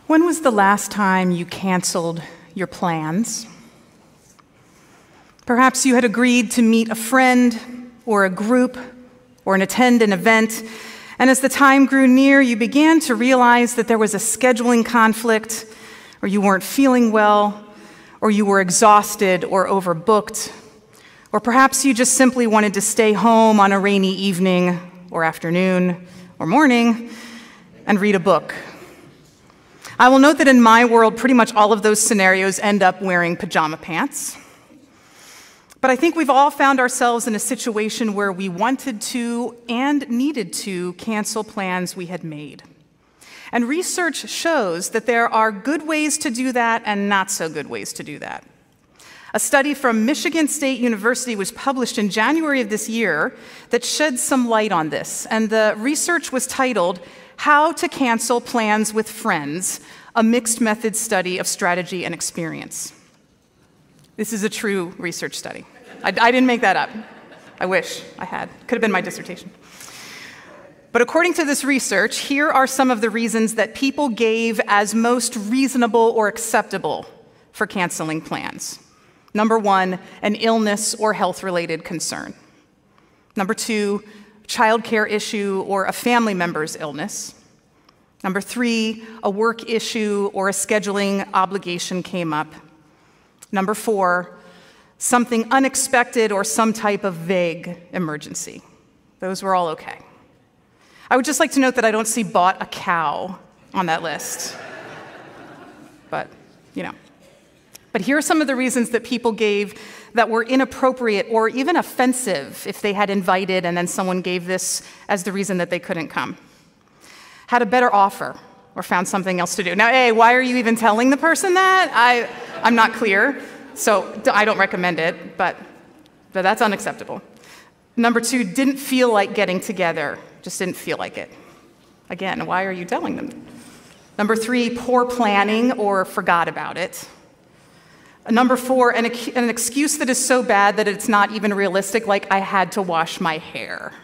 When was the last time you canceled your plans? Perhaps you had agreed to meet a friend or a group or attend an event, and as the time grew near, you began to realize that there was a scheduling conflict, or you weren't feeling well, or you were exhausted or overbooked, or perhaps you just simply wanted to stay home on a rainy evening or afternoon or morning and read a book. I will note that in my world, pretty much all of those scenarios end up wearing pajama pants. But I think we've all found ourselves in a situation where we wanted to and needed to cancel plans we had made. And research shows that there are good ways to do that and not so good ways to do that. A study from Michigan State University was published in January of this year that sheds some light on this, and the research was titled, "How to Cancel Plans with Friends, a Mixed Method Study of Strategy and Experience." This is a true research study. I didn't make that up. I wish I had. Could have been my dissertation. But according to this research, here are some of the reasons that people gave as most reasonable or acceptable for canceling plans. Number one, an illness or health-related concern. Number two, childcare issue or a family member's illness. Number three, a work issue or a scheduling obligation came up. Number four, something unexpected or some type of vague emergency. Those were all okay. I would just like to note that I don't see bought a cow on that list. But, you know. But here are some of the reasons that people gave that were inappropriate or even offensive if they had invited and then someone gave this as the reason that they couldn't come. Had a better offer or found something else to do. Now, A, why are you even telling the person that? I'm not clear, so I don't recommend it, but that's unacceptable. Number two, didn't feel like getting together, just didn't feel like it. Again, why are you telling them? Number three, poor planning or forgot about it. Number four, an excuse that is so bad that it's not even realistic, like I had to wash my hair.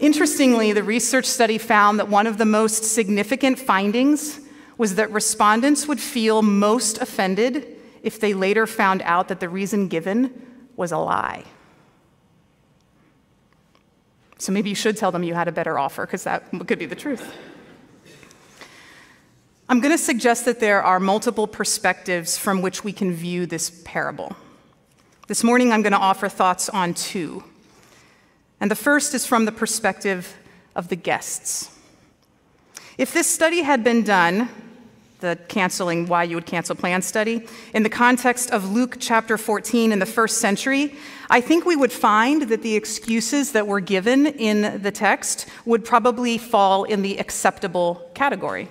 Interestingly, the research study found that one of the most significant findings was that respondents would feel most offended if they later found out that the reason given was a lie. So maybe you should tell them you had a better offer, because that could be the truth. I'm going to suggest that there are multiple perspectives from which we can view this parable. This morning, I'm going to offer thoughts on two. And the first is from the perspective of the guests. If this study had been done, the canceling why you would cancel plans study, in the context of Luke chapter 14 in the first century, I think we would find that the excuses that were given in the text would probably fall in the acceptable category.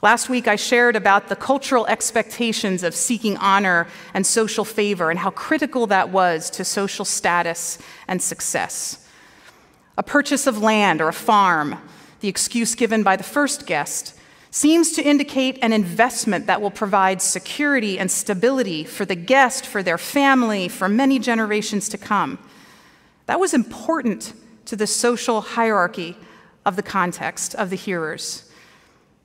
Last week, I shared about the cultural expectations of seeking honor and social favor and how critical that was to social status and success. A purchase of land or a farm, the excuse given by the first guest, seems to indicate an investment that will provide security and stability for the guest, for their family, for many generations to come. That was important to the social hierarchy of the context of the hearers.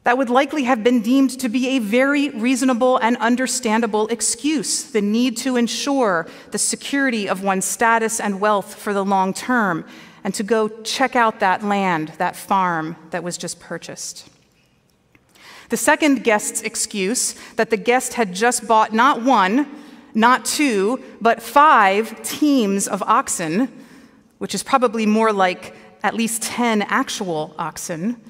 That would likely have been deemed to be a very reasonable and understandable excuse, the need to ensure the security of one's status and wealth for the long term, and to go check out that land, that farm that was just purchased. The second guest's excuse, that the guest had just bought not one, not two, but 5 teams of oxen, which is probably more like at least 10 actual oxen,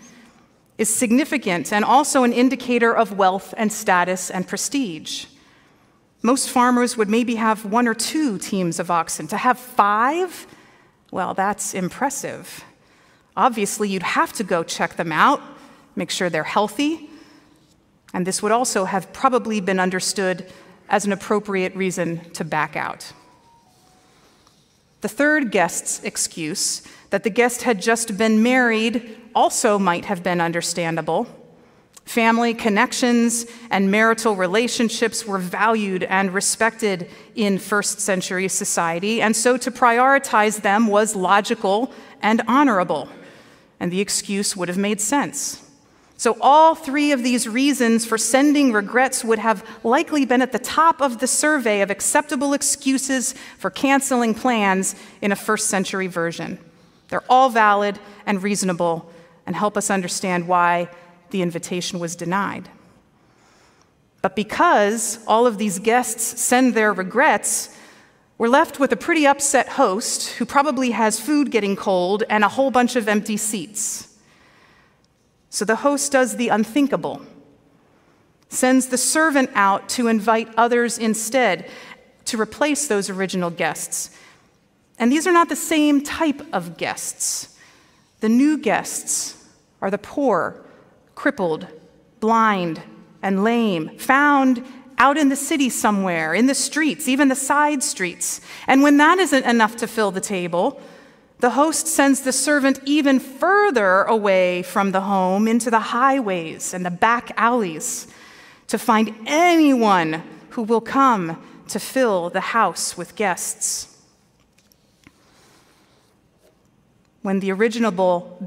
is significant and also an indicator of wealth and status and prestige. Most farmers would maybe have 1 or 2 teams of oxen. To have 5, well, that's impressive. Obviously, you'd have to go check them out, make sure they're healthy, and this would also have probably been understood as an appropriate reason to back out. The third guest's excuse, that the guest had just been married, also might have been understandable. Family connections and marital relationships were valued and respected in first century society, and so to prioritize them was logical and honorable, and the excuse would have made sense. So all three of these reasons for sending regrets would have likely been at the top of the survey of acceptable excuses for canceling plans in a first-century version. They're all valid and reasonable and help us understand why the invitation was denied. But because all of these guests send their regrets, we're left with a pretty upset host who probably has food getting cold and a whole bunch of empty seats. So the host does the unthinkable, sends the servant out to invite others instead, to replace those original guests. And these are not the same type of guests. The new guests are the poor, crippled, blind, and lame, found out in the city somewhere, in the streets, even the side streets. And when that isn't enough to fill the table, the host sends the servant even further away from the home into the highways and the back alleys to find anyone who will come to fill the house with guests. When the original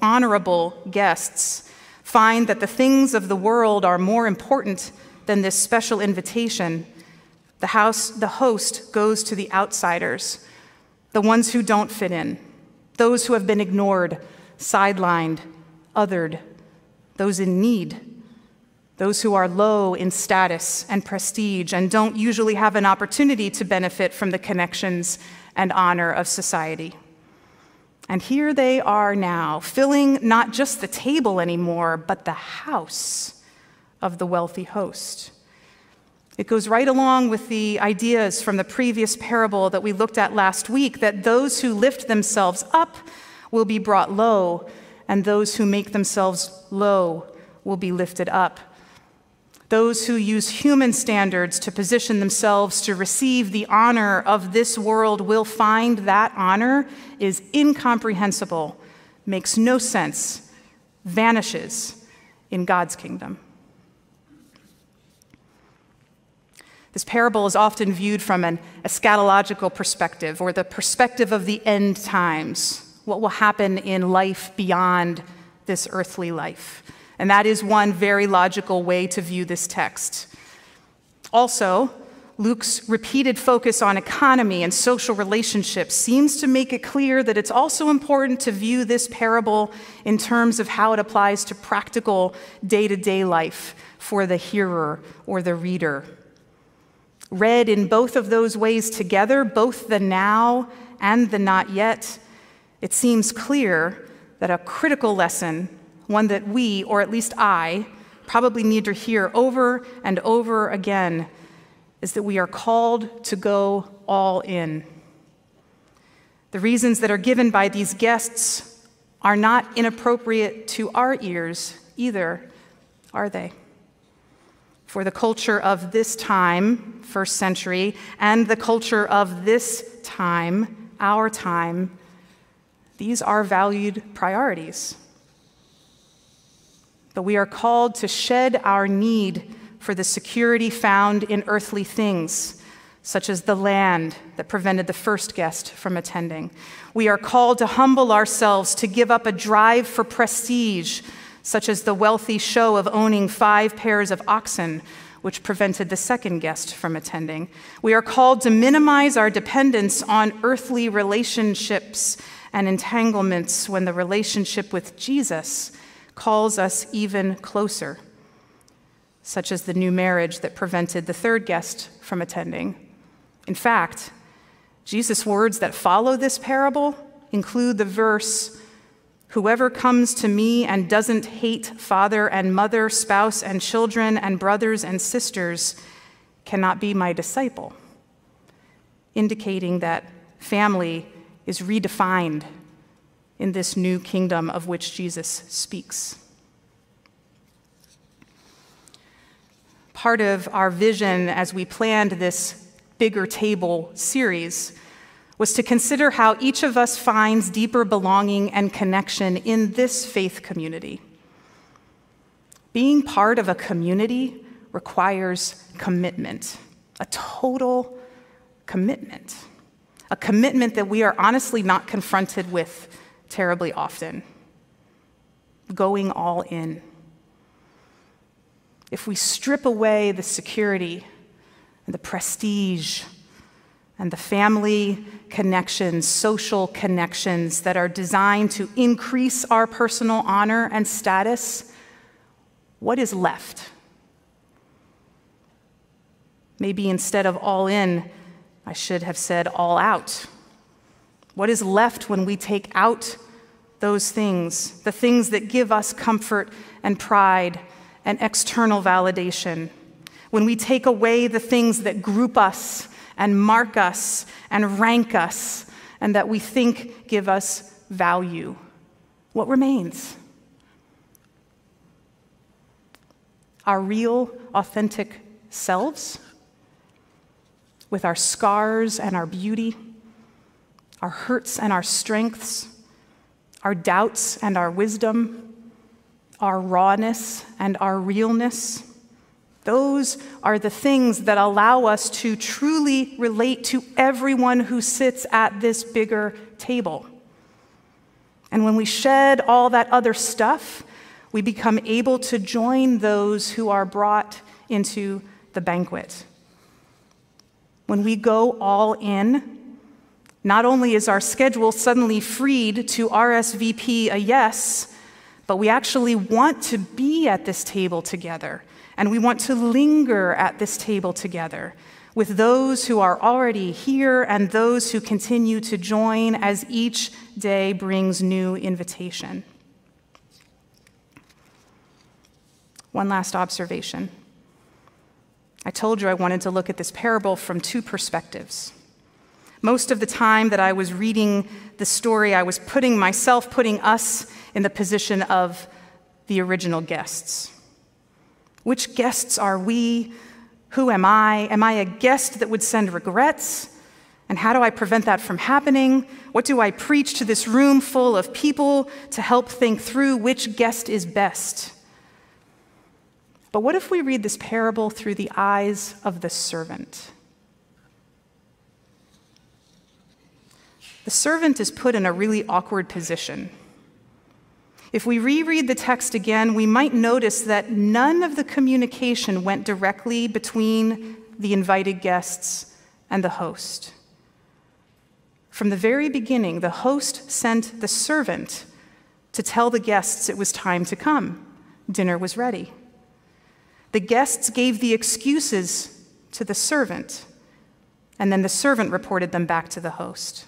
honorable guests find that the things of the world are more important than this special invitation, the host goes to the outsiders, the ones who don't fit in, those who have been ignored, sidelined, othered, those in need, those who are low in status and prestige and don't usually have an opportunity to benefit from the connections and honor of society. And here they are now, filling not just the table anymore, but the house of the wealthy host. It goes right along with the ideas from the previous parable that we looked at last week, that those who lift themselves up will be brought low, and those who make themselves low will be lifted up. Those who use human standards to position themselves to receive the honor of this world will find that honor is incomprehensible, makes no sense, vanishes in God's kingdom. This parable is often viewed from an eschatological perspective, or the perspective of the end times, what will happen in life beyond this earthly life. And that is one very logical way to view this text. Also, Luke's repeated focus on economy and social relationships seems to make it clear that it's also important to view this parable in terms of how it applies to practical day-to-day life for the hearer or the reader. Read in both of those ways together, both the now and the not yet, it seems clear that a critical lesson, one that we, or at least I, probably need to hear over and over again, is that we are called to go all in. The reasons that are given by these guests are not inappropriate to our ears either, are they? For the culture of this time, first century, and the culture of this time, our time, these are valued priorities. But we are called to shed our need for the security found in earthly things, such as the land that prevented the first guest from attending. We are called to humble ourselves, to give up a drive for prestige, such as the wealthy show of owning 5 pairs of oxen, which prevented the second guest from attending. We are called to minimize our dependence on earthly relationships and entanglements when the relationship with Jesus calls us even closer, such as the new marriage that prevented the third guest from attending. In fact, Jesus' words that follow this parable include the verse, "Whoever comes to me and doesn't hate father and mother, spouse and children and brothers and sisters cannot be my disciple," indicating that family is redefined in this new kingdom of which Jesus speaks. Part of our vision as we planned this Bigger Table series was to consider how each of us finds deeper belonging and connection in this faith community. Being part of a community requires commitment, a total commitment, a commitment that we are honestly not confronted with terribly often. going all in. If we strip away the security and the prestige and the family connections, social connections that are designed to increase our personal honor and status, what is left? Maybe instead of all in, I should have said all out. What is left when we take out those things, the things that give us comfort and pride and external validation? When we take away the things that group us and mark us and rank us and that we think give us value, what remains? Our real, authentic selves, with our scars and our beauty, our hurts and our strengths, our doubts and our wisdom, our rawness and our realness. Those are the things that allow us to truly relate to everyone who sits at this bigger table. And when we shed all that other stuff, we become able to join those who are brought into the banquet. When we go all in, not only is our schedule suddenly freed to RSVP a yes, but we actually want to be at this table together, and we want to linger at this table together with those who are already here and those who continue to join as each day brings new invitation. One last observation. I told you I wanted to look at this parable from two perspectives. Most of the time that I was reading the story, I was putting us in the position of the original guests. Which guests are we? Who am I? Am I a guest that would send regrets? And how do I prevent that from happening? What do I preach to this room full of people to help think through which guest is best? But what if we read this parable through the eyes of the servant? The servant is put in a really awkward position. If we reread the text again, we might notice that none of the communication went directly between the invited guests and the host. From the very beginning, the host sent the servant to tell the guests it was time to come. Dinner was ready. The guests gave the excuses to the servant, and then the servant reported them back to the host.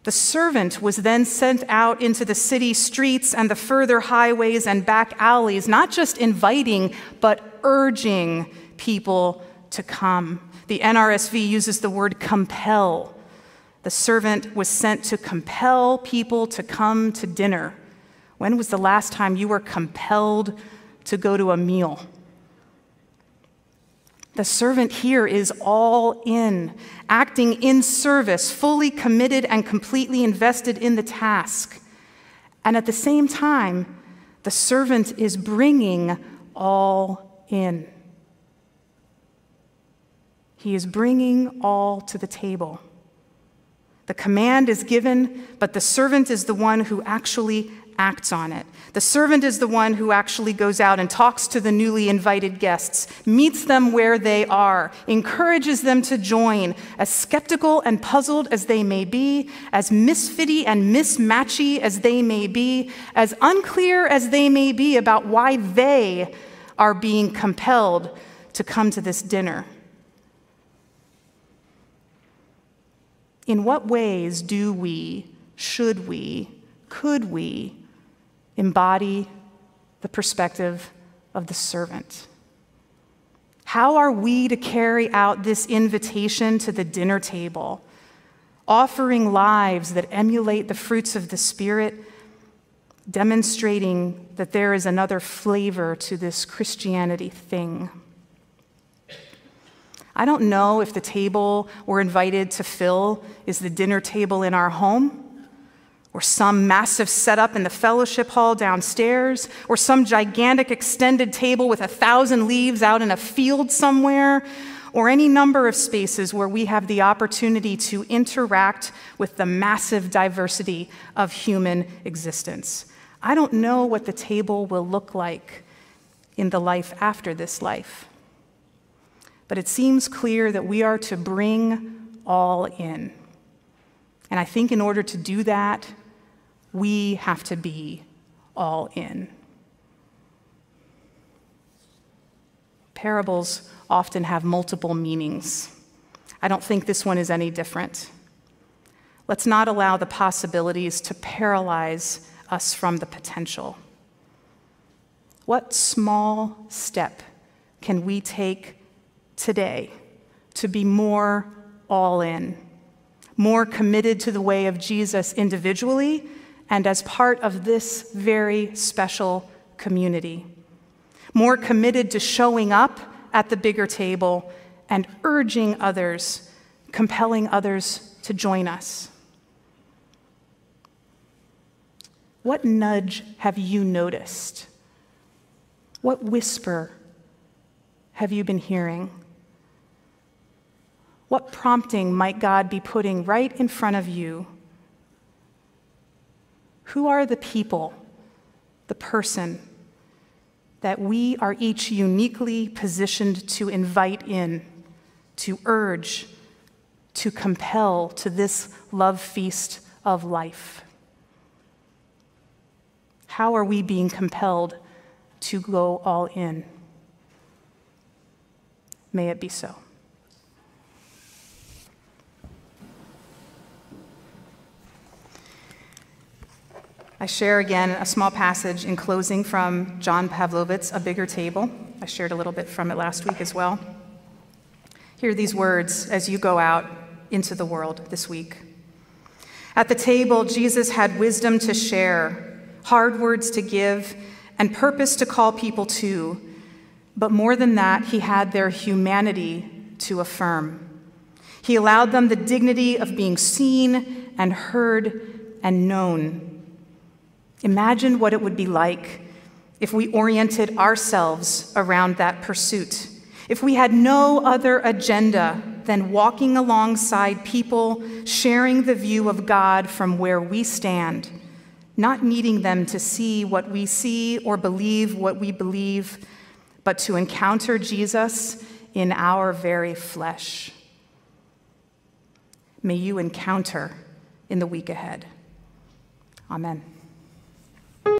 The servant was then sent out into the city streets and the further highways and back alleys, not just inviting, but urging people to come. The NRSV uses the word compel. The servant was sent to compel people to come to dinner. When was the last time you were compelled to go to a meal? The servant here is all in, acting in service, fully committed and completely invested in the task. And at the same time, the servant is bringing all in. He is bringing all to the table. The command is given, but the servant is the one who actually acts on it. The servant is the one who actually goes out and talks to the newly invited guests, meets them where they are, encourages them to join, as skeptical and puzzled as they may be, as misfitty and mismatchy as they may be, as unclear as they may be about why they are being compelled to come to this dinner. In what ways do we, should we, could we embody the perspective of the servant? How are we to carry out this invitation to the dinner table, offering lives that emulate the fruits of the Spirit, demonstrating that there is another flavor to this Christianity thing? I don't know if the table we're invited to fill is the dinner table in our home, or some massive setup in the fellowship hall downstairs, or some gigantic extended table with 1,000 leaves out in a field somewhere, or any number of spaces where we have the opportunity to interact with the massive diversity of human existence. I don't know what the table will look like in the life after this life. But it seems clear that we are to bring all in. And I think in order to do that, we have to be all in. Parables often have multiple meanings. I don't think this one is any different. Let's not allow the possibilities to paralyze us from the potential. What small step can we take today to be more all in, more committed to the way of Jesus individually and as part of this very special community, more committed to showing up at the bigger table and urging others, compelling others to join us? What nudge have you noticed? What whisper have you been hearing? What prompting might God be putting right in front of you? Who are the people, the person, that we are each uniquely positioned to invite in, to urge, to compel to this love feast of life? How are we being compelled to go all in? May it be so. I share again a small passage in closing from John Pavlovich's A Bigger Table. I shared a little bit from it last week as well. Hear these words as you go out into the world this week. At the table, Jesus had wisdom to share, hard words to give, and purpose to call people to. But more than that, he had their humanity to affirm. He allowed them the dignity of being seen and heard and known. Imagine what it would be like if we oriented ourselves around that pursuit, if we had no other agenda than walking alongside people, sharing the view of God from where we stand, not needing them to see what we see or believe what we believe, but to encounter Jesus in our very flesh. May you encounter in the week ahead. Amen.